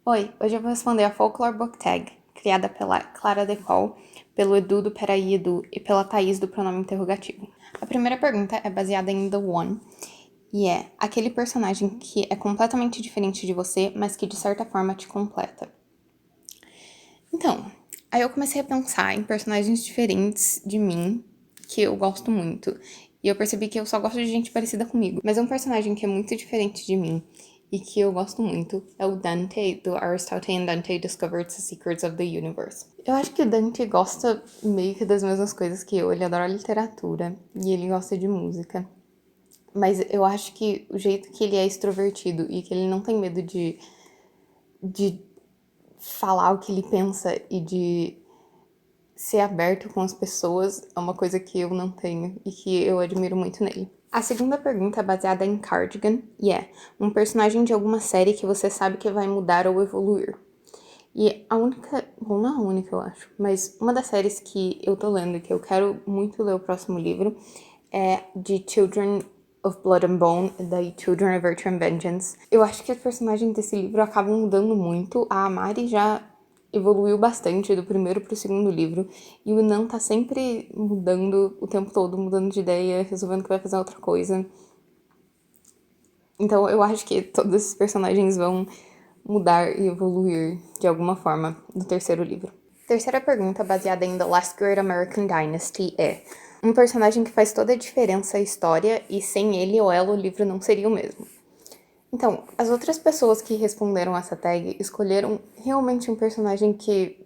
Oi, hoje eu vou responder a Folklore Book Tag, criada pela Clara Decol, pelo Edu do Peraí Edu e pela Thaís do Pronome Interrogativo. A primeira pergunta é baseada em The One, e é aquele personagem que é completamente diferente de você, mas que de certa forma te completa. Então, aí eu comecei a pensar em personagens diferentes de mim, que eu gosto muito. E eu percebi que eu só gosto de gente parecida comigo. Mas um personagem que é muito diferente de mim e que eu gosto muito é o Dante, do Aristotle and Dante Discovered the Secrets of the Universe. Eu acho que o Dante gosta meio que das mesmas coisas que eu. Ele adora literatura e ele gosta de música. Mas eu acho que o jeito que ele é extrovertido e que ele não tem medo de falar o que ele pensa e de ser aberto com as pessoas é uma coisa que eu não tenho e que eu admiro muito nele. A segunda pergunta é baseada em Cardigan e é um personagem de alguma série que você sabe que vai mudar ou evoluir. E a única, bom, não a única eu acho, mas uma das séries que eu tô lendo e que eu quero muito ler o próximo livro é de Children of Blood and Bone, da Children of Virtue and Vengeance. Eu acho que os personagens desse livro acabam mudando muito. A Mari já evoluiu bastante do primeiro pro segundo livro, e o Nan tá sempre mudando o tempo todo, mudando de ideia, resolvendo que vai fazer outra coisa. Então eu acho que todos esses personagens vão mudar e evoluir de alguma forma no terceiro livro. Terceira pergunta, baseada em The Last Great American Dynasty, é um personagem que faz toda a diferença à história e sem ele ou ela o livro não seria o mesmo. Então, as outras pessoas que responderam essa tag escolheram realmente um personagem que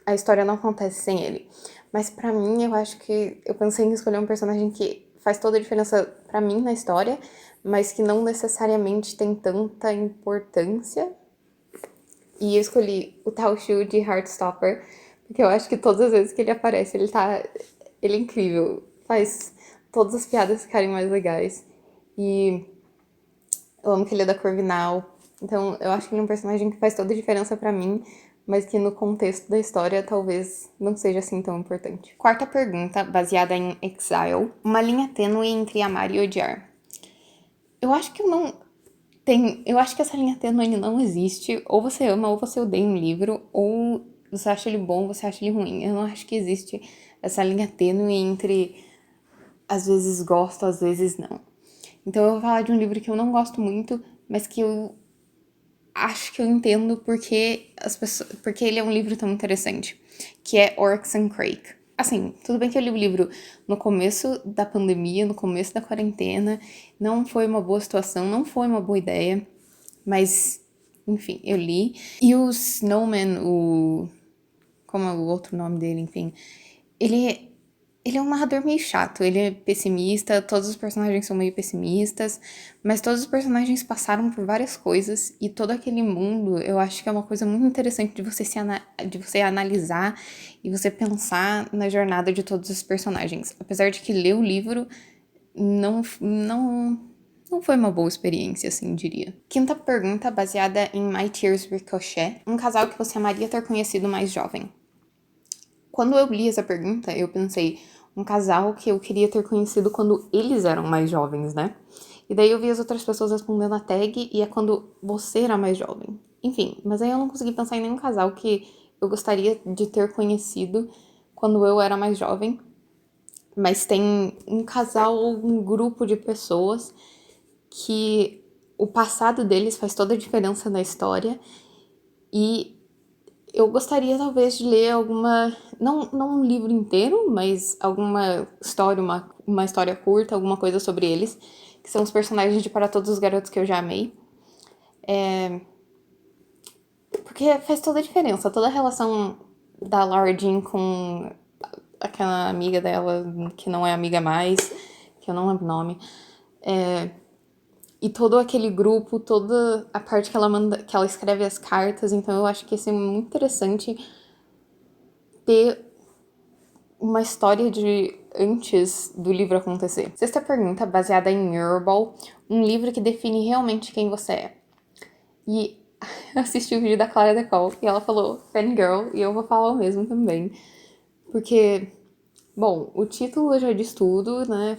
a história não acontece sem ele. Mas pra mim, eu acho que eu pensei em escolher um personagem que faz toda a diferença pra mim na história, mas que não necessariamente tem tanta importância. E eu escolhi o Tao Shu de Heartstopper, porque eu acho que todas as vezes que ele aparece, ele é incrível. Faz todas as piadas ficarem mais legais. E eu amo que ele é da Corvinal. Então, eu acho que ele é um personagem que faz toda a diferença pra mim, mas que no contexto da história talvez não seja assim tão importante. Quarta pergunta, baseada em Exile. Uma linha tênue entre amar e odiar. Eu acho que eu não. Eu acho que essa linha tênue não existe. Ou você ama ou você odeia um livro, ou você acha ele bom ou você acha ele ruim. Eu não acho que existe essa linha tênue entre às vezes gosto, às vezes não. Então eu vou falar de um livro que eu não gosto muito, mas que eu acho que eu entendo porque ele é um livro tão interessante, que é Oryx and Crake. Assim, tudo bem que eu li o livro no começo da pandemia, no começo da quarentena, não foi uma boa situação, não foi uma boa ideia, mas, enfim, eu li. E o Snowman, como é o outro nome dele, enfim, ele ele é um narrador meio chato, ele é pessimista, todos os personagens são meio pessimistas, mas todos os personagens passaram por várias coisas e todo aquele mundo, eu acho que é uma coisa muito interessante de você analisar e você pensar na jornada de todos os personagens. Apesar de que ler o livro não foi uma boa experiência, assim, diria. Quinta pergunta, baseada em My Tears Ricochet, um casal que você amaria ter conhecido mais jovem. Quando eu li essa pergunta, eu pensei, um casal que eu queria ter conhecido quando eles eram mais jovens, né? E daí eu vi as outras pessoas respondendo a tag e é quando você era mais jovem. Enfim, mas aí eu não consegui pensar em nenhum casal que eu gostaria de ter conhecido quando eu era mais jovem. Mas tem um casal ou um grupo de pessoas que o passado deles faz toda a diferença na história e eu gostaria talvez de ler não um livro inteiro, mas alguma história, uma história curta, alguma coisa sobre eles, que são os personagens de Para Todos os Garotos que eu já amei. Porque faz toda a diferença, toda a relação da Laura Jean com aquela amiga dela, que não é amiga mais, que eu não lembro o nome. E todo aquele grupo, toda a parte que ela manda, que ela escreve as cartas, então eu acho que ia ser muito interessante ter uma história de antes do livro acontecer. Sexta pergunta, baseada em Mirrorball, um livro que define realmente quem você é. E eu assisti o vídeo da Clara Decol e ela falou Fangirl, e eu vou falar o mesmo também. Porque, bom, o título já diz tudo, né?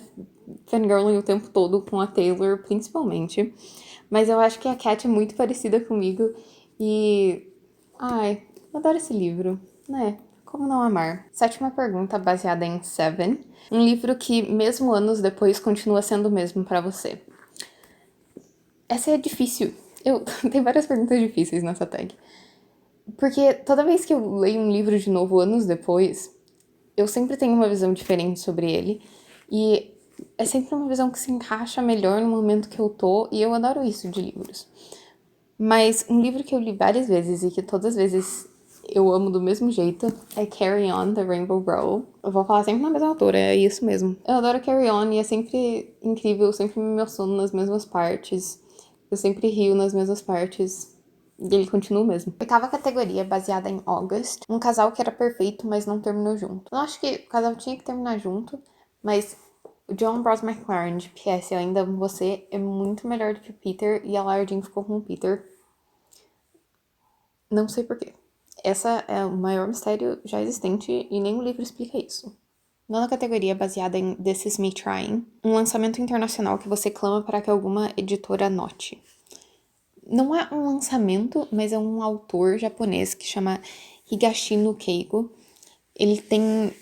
Fangirling o tempo todo com a Taylor, principalmente. Mas eu acho que a Cat é muito parecida comigo E... Ai, eu adoro esse livro, né? Como não amar? Sétima pergunta, baseada em Seven. Um livro que, mesmo anos depois, continua sendo o mesmo pra você. Essa é difícil. Tem várias perguntas difíceis nessa tag. Porque toda vez que eu leio um livro de novo anos depois, eu sempre tenho uma visão diferente sobre ele. E é sempre uma visão que se encaixa melhor no momento que eu tô. E eu adoro isso de livros. Mas um livro que eu li várias vezes e que todas as vezes eu amo do mesmo jeito é Carry On, da Rainbow Rowell. Eu vou falar sempre na mesma autora, é isso mesmo. Eu adoro Carry On e é sempre incrível, eu sempre me emociono nas mesmas partes. Eu sempre rio nas mesmas partes. E ele continua o mesmo. Oitava categoria, baseada em August. Um casal que era perfeito, mas não terminou junto. Eu acho que o casal tinha que terminar junto, mas o John Ross McLaren de PS Eu Ainda Amo Você é muito melhor do que o Peter e a Lara Jean ficou com o Peter. Não sei porquê. Essa é o maior mistério já existente e nenhum livro explica isso. Nona categoria, baseada em This Is Me Trying. Um lançamento internacional que você clama para que alguma editora note. Não é um lançamento, mas é um autor japonês que chama Higashino Keigo. Ele tem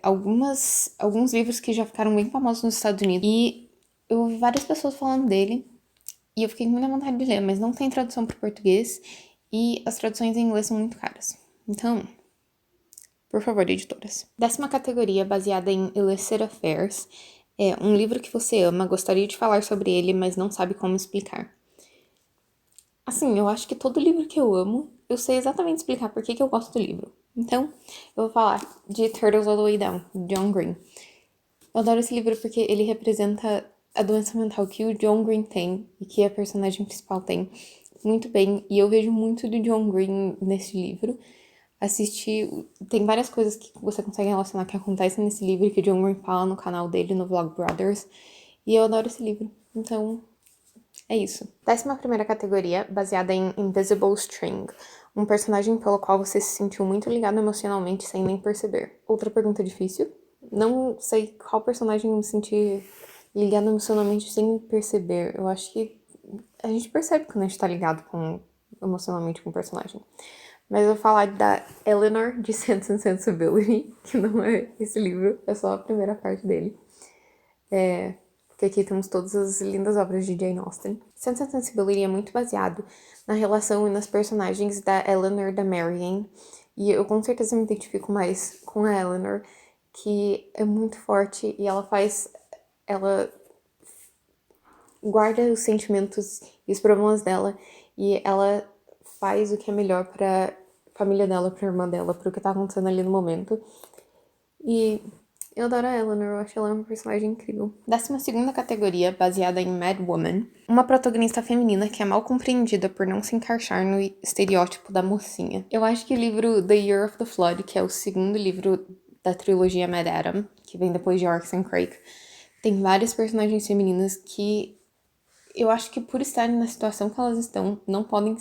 alguns livros que já ficaram bem famosos nos Estados Unidos. E eu ouvi várias pessoas falando dele. E eu fiquei com muita vontade de ler, mas não tem tradução para o português. E as traduções em inglês são muito caras. Então, por favor, editoras. Décima categoria, baseada em Illicit Affairs. É um livro que você ama, gostaria de falar sobre ele, mas não sabe como explicar. Assim, eu acho que todo livro que eu amo, eu sei exatamente explicar por que eu gosto do livro. Então, eu vou falar de Turtles All the Way Down, de John Green. Eu adoro esse livro porque ele representa a doença mental que o John Green tem e que a personagem principal tem muito bem. E eu vejo muito do John Green nesse livro. Tem várias coisas que você consegue relacionar que acontecem nesse livro e que o John Green fala no canal dele, no Vlog Brothers. E eu adoro esse livro. Então, é isso. 11ª categoria, baseada em Invisible String. Um personagem pelo qual você se sentiu muito ligado emocionalmente sem nem perceber. Outra pergunta difícil. Não sei qual personagem eu me senti ligado emocionalmente sem perceber. Eu acho que a gente percebe quando a gente tá ligado emocionalmente com o personagem. Mas eu vou falar da Eleanor de Sense and Sensibility, que não é esse livro, é só a primeira parte dele. Porque aqui temos todas as lindas obras de Jane Austen. Sense and Sensibility é muito baseado na relação e nas personagens da Eleanor e da Marianne. E eu com certeza me identifico mais com a Eleanor, que é muito forte e ela guarda os sentimentos e os problemas dela e ela faz o que é melhor pra família dela, pra irmã dela, pro que tá acontecendo ali no momento. E eu adoro a Eleanor, eu acho ela uma personagem incrível. 12ª categoria, baseada em Mad Woman. Uma protagonista feminina que é mal compreendida por não se encaixar no estereótipo da mocinha. Eu acho que o livro The Year of the Flood, que é o segundo livro da trilogia Mad Adam, que vem depois de Oryx and Crake, tem várias personagens femininas que eu acho que por estarem na situação que elas estão, não podem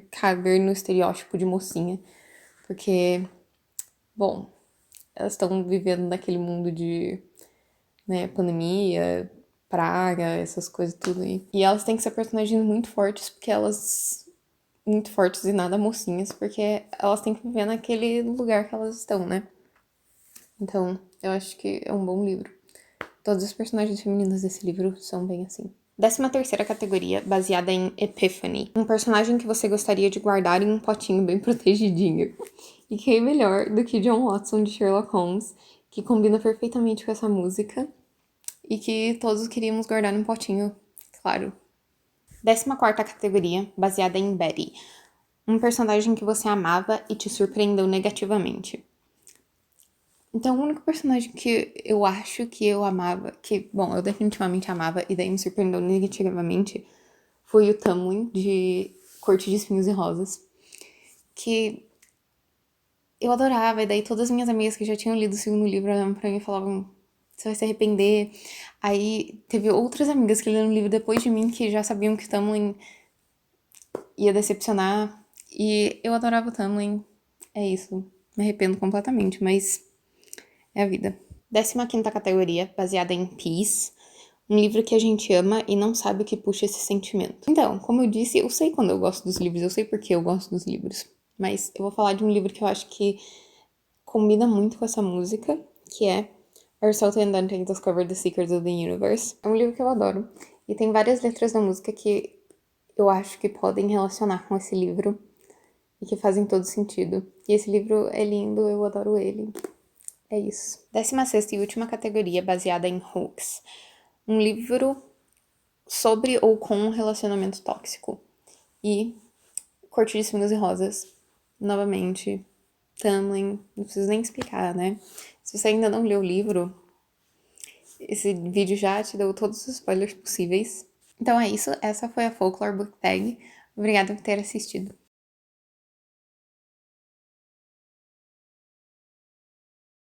caber no estereótipo de mocinha. Porque, bom, elas estão vivendo naquele mundo de, né, pandemia, praga, essas coisas tudo aí. E elas têm que ser personagens muito fortes, porque elas... Muito fortes e nada mocinhas, porque elas têm que viver naquele lugar que elas estão, né? Então, eu acho que é um bom livro. Todas as personagens femininas desse livro são bem assim. 13ª categoria, baseada em Epiphany. Um personagem que você gostaria de guardar em um potinho bem protegidinho. E quem melhor do que John Watson de Sherlock Holmes, que combina perfeitamente com essa música. E que todos queríamos guardar num potinho, claro. 14ª categoria, baseada em Betty. Um personagem que você amava e te surpreendeu negativamente. Então, o único personagem que eu acho que eu amava, bom, eu definitivamente amava e daí me surpreendeu negativamente, foi o Tamlin, de Corte de Espinhos e Rosas, que eu adorava, e daí todas as minhas amigas que já tinham lido o segundo livro olhavam pra mim e falavam, você vai se arrepender. Aí teve outras amigas que leram o livro depois de mim que já sabiam que o Tamlin ia decepcionar, e eu adorava o Tamlin, é isso, me arrependo completamente, mas... é a vida. 15ª categoria, baseada em Peace. Um livro que a gente ama e não sabe o que puxa esse sentimento. Então, como eu disse, eu sei quando eu gosto dos livros, eu sei por que eu gosto dos livros. Mas eu vou falar de um livro que eu acho que combina muito com essa música, que é Aristotle and Dante Discovered the Secrets of the Universe. É um livro que eu adoro. E tem várias letras da música que eu acho que podem relacionar com esse livro e que fazem todo sentido. E esse livro é lindo, eu adoro ele. É isso. 16ª e última categoria, baseada em hoax. Um livro sobre ou com um relacionamento tóxico. E Corte de Espinhos e Rosas. Novamente, Tamlin, não preciso nem explicar, né? Se você ainda não leu o livro, esse vídeo já te deu todos os spoilers possíveis. Então é isso, essa foi a Folklore Book Tag. Obrigada por ter assistido.